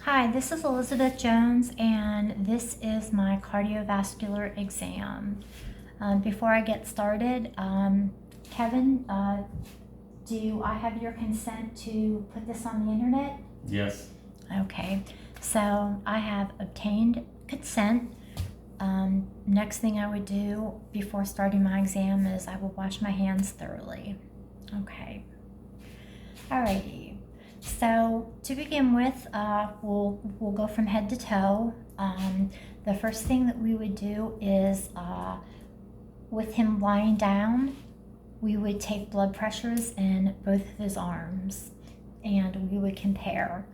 Hi, this is Elizabeth Jones, and this is my cardiovascular exam. Before I get started, Kevin, do I have your consent to put this on the internet? Yes. Okay, so I have obtained consent. Next thing I would do before starting my exam is I will wash my hands thoroughly. Okay, alrighty. So to begin with, we'll go from head to toe. The first thing that we would do is, with him lying down, we would take blood pressures in both of his arms, and we would compare.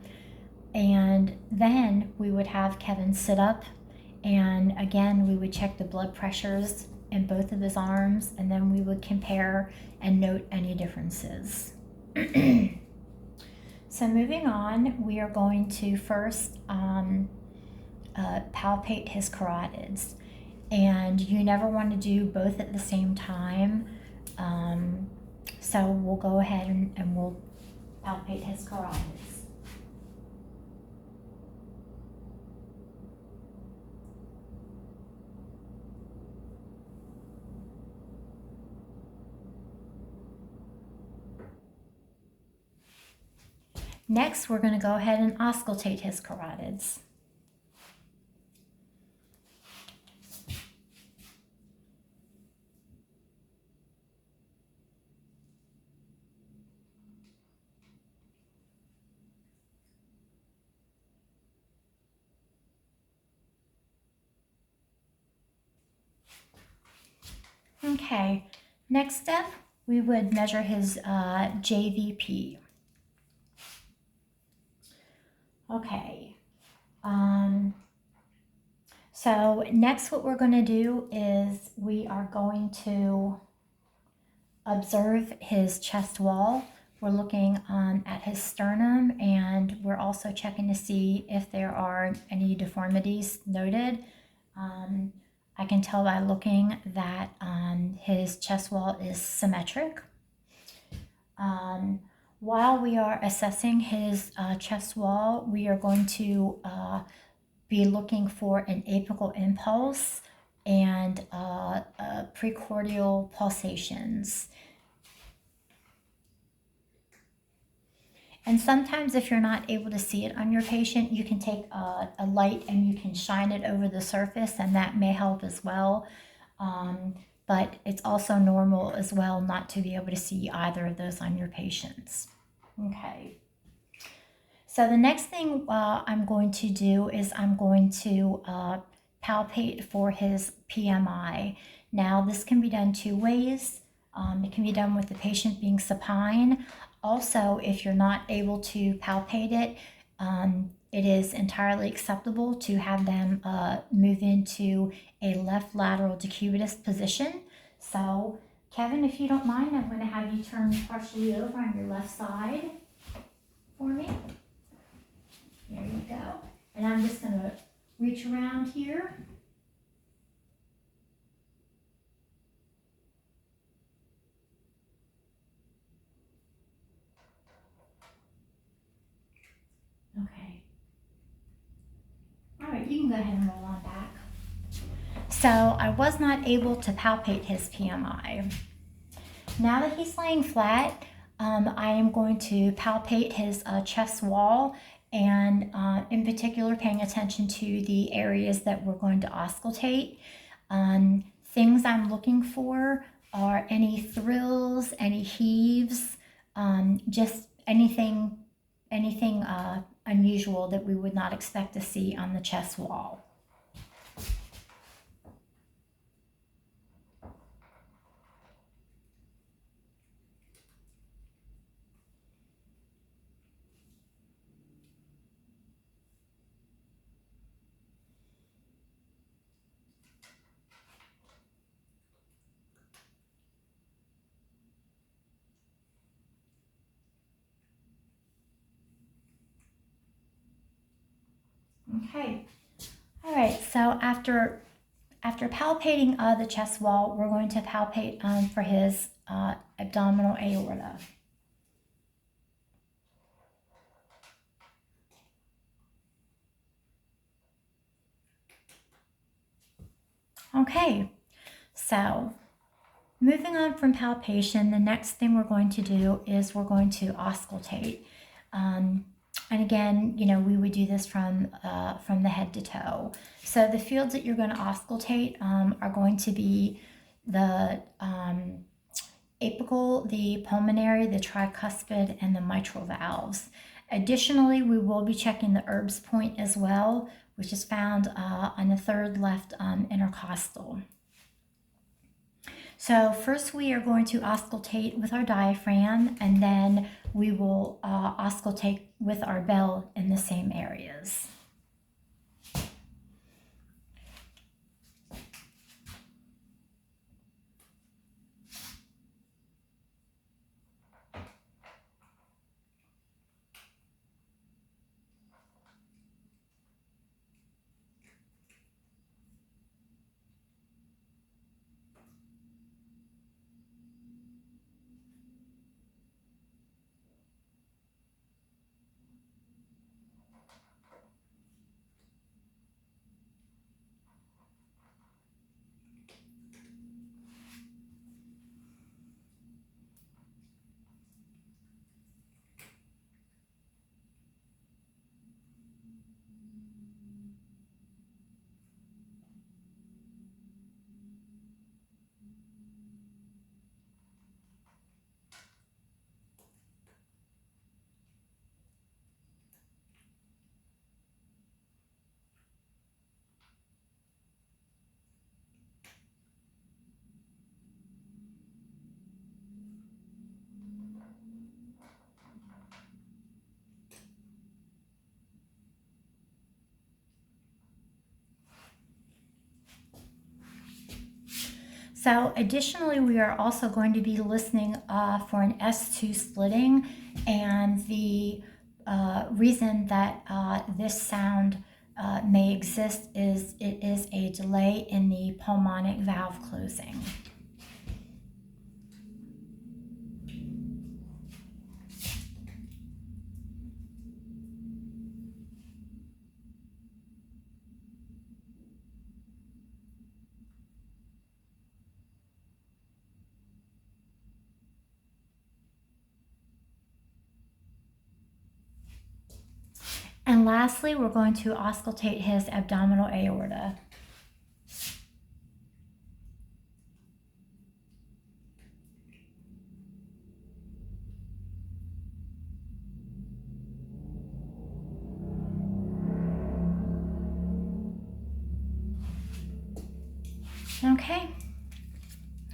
And then we would have Kevin sit up, and again we would check the blood pressures in both of his arms, and then we would compare and note any differences. So moving on, we are going to first palpate his carotids. And you never want to do both at the same time. So we'll go ahead and we'll palpate his carotids. Next, we're going to go ahead and auscultate his carotids. Okay, next step, we would measure his JVP. Okay. So next what we're going to do is we are going to observe his chest wall. We're looking at his sternum, and we're also checking to see if there are any deformities noted. I can tell by looking that his chest wall is symmetric. While we are assessing his chest wall, we are going to be looking for an apical impulse and precordial pulsations. And sometimes if you're not able to see it on your patient, you can take a light and you can shine it over the surface, and that may help as well. But it's also normal as well not to be able to see either of those on your patients. Okay. So the next thing I'm going to do is I'm going to palpate for his PMI. Now this can be done two ways. It can be done with the patient being supine. Also, if you're not able to palpate it, it is entirely acceptable to have them move into a left lateral decubitus position. So Kevin, if you don't mind, I'm going to have you turn partially over on your left side for me. There you go. And I'm just going to reach around here. Okay. All right, you can go ahead and roll on back. So I was not able to palpate his PMI. Now that he's laying flat, I am going to palpate his chest wall, and in particular paying attention to the areas that we're going to auscultate. Things I'm looking for are any thrills, any heaves, just anything unusual that we would not expect to see on the chest wall. Okay. All right. So after palpating the chest wall, we're going to palpate for his abdominal aorta. Okay, so moving on from palpation, the next thing we're going to do is we're going to auscultate. And again, you know, we would do this from the head to toe. So the fields that you're going to auscultate are going to be the apical, the pulmonary, the tricuspid, and the mitral valves. Additionally, we will be checking the Erb's point as well, which is found on the third left intercostal. So first we are going to auscultate with our diaphragm, and then we will auscultate with our bell in the same areas. So additionally, we are also going to be listening for an S2 splitting, and the reason that this sound may exist is it is a delay in the pulmonic valve closing. And lastly, we're going to auscultate his abdominal aorta. Okay,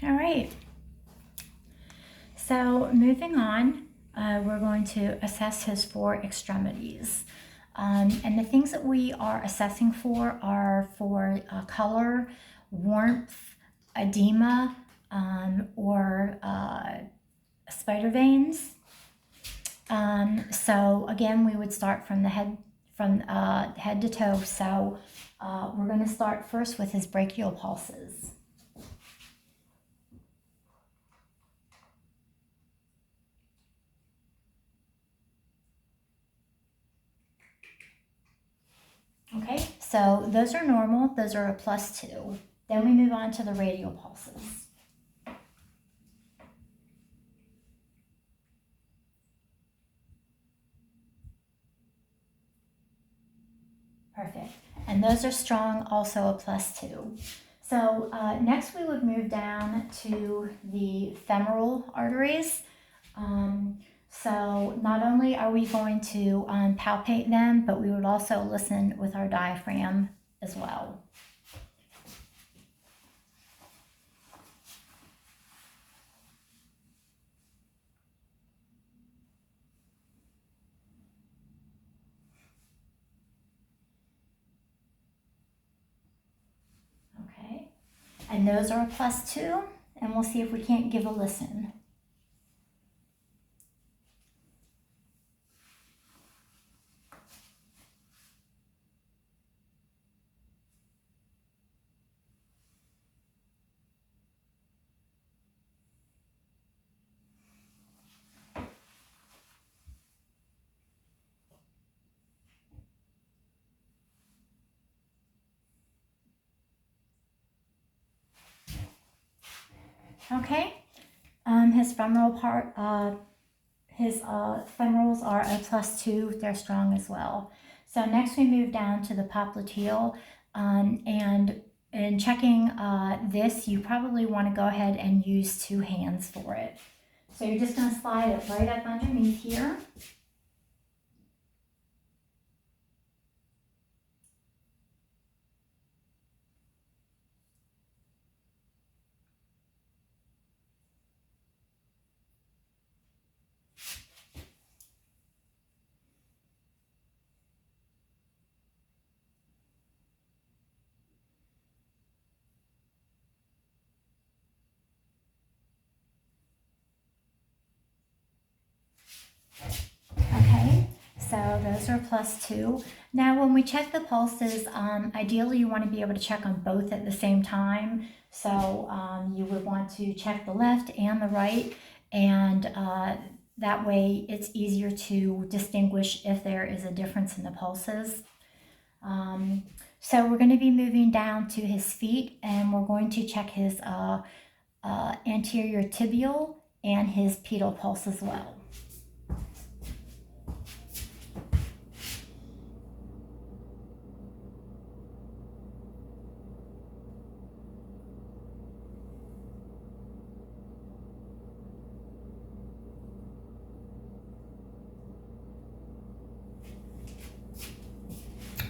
all right. So moving on, we're going to assess his four extremities. And the things that we are assessing for are for color, warmth, edema, or spider veins. So again, we would start from the head, from head to toe. So we're going to start first with his brachial pulses. Okay, so those are normal. Those are a +2. Then we move on to the radial pulses. Perfect. And those are strong, also a +2. So next we would move down to the femoral arteries. So not only are we going to palpate them, but we would also listen with our diaphragm as well. Okay, and those are a +2, and we'll see if we can't give a listen. Okay, his femoral part, his femorals are a +2. They're strong as well. So next we move down to the popliteal, and in checking this, you probably want to go ahead and use 2 hands for it. So you're just going to slide it right up underneath here. Okay, so those are +2. Now when we check the pulses, ideally you want to be able to check on both at the same time. So you would want to check the left and the right, and that way it's easier to distinguish if there is a difference in the pulses. So we're going to be moving down to his feet, and we're going to check his anterior tibial and his pedal pulse as well.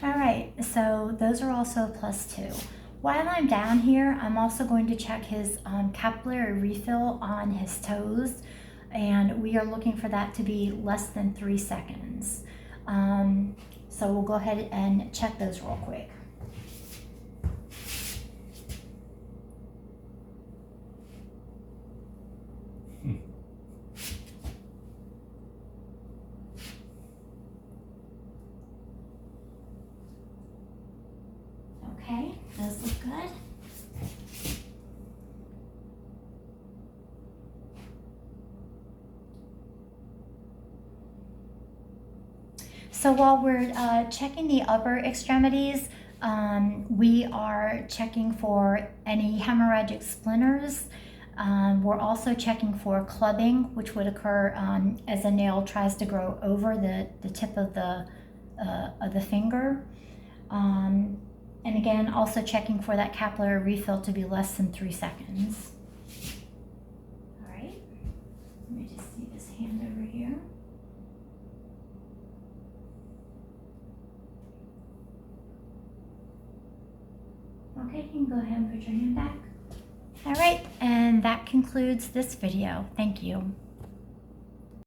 All right, so those are also +2. While I'm down here, I'm also going to check his capillary refill on his toes, and we are looking for that to be less than 3 seconds. So we'll go ahead and check those real quick. Okay, those look good. So while we're checking the upper extremities, we are checking for any hemorrhagic splinters. We're also checking for clubbing, which would occur as a nail tries to grow over the tip of the finger. And again, also checking for that capillary refill to be less than 3 seconds. All right, let me just see this hand over here. Okay, you can go ahead and put your hand back. All right, and that concludes this video. Thank you.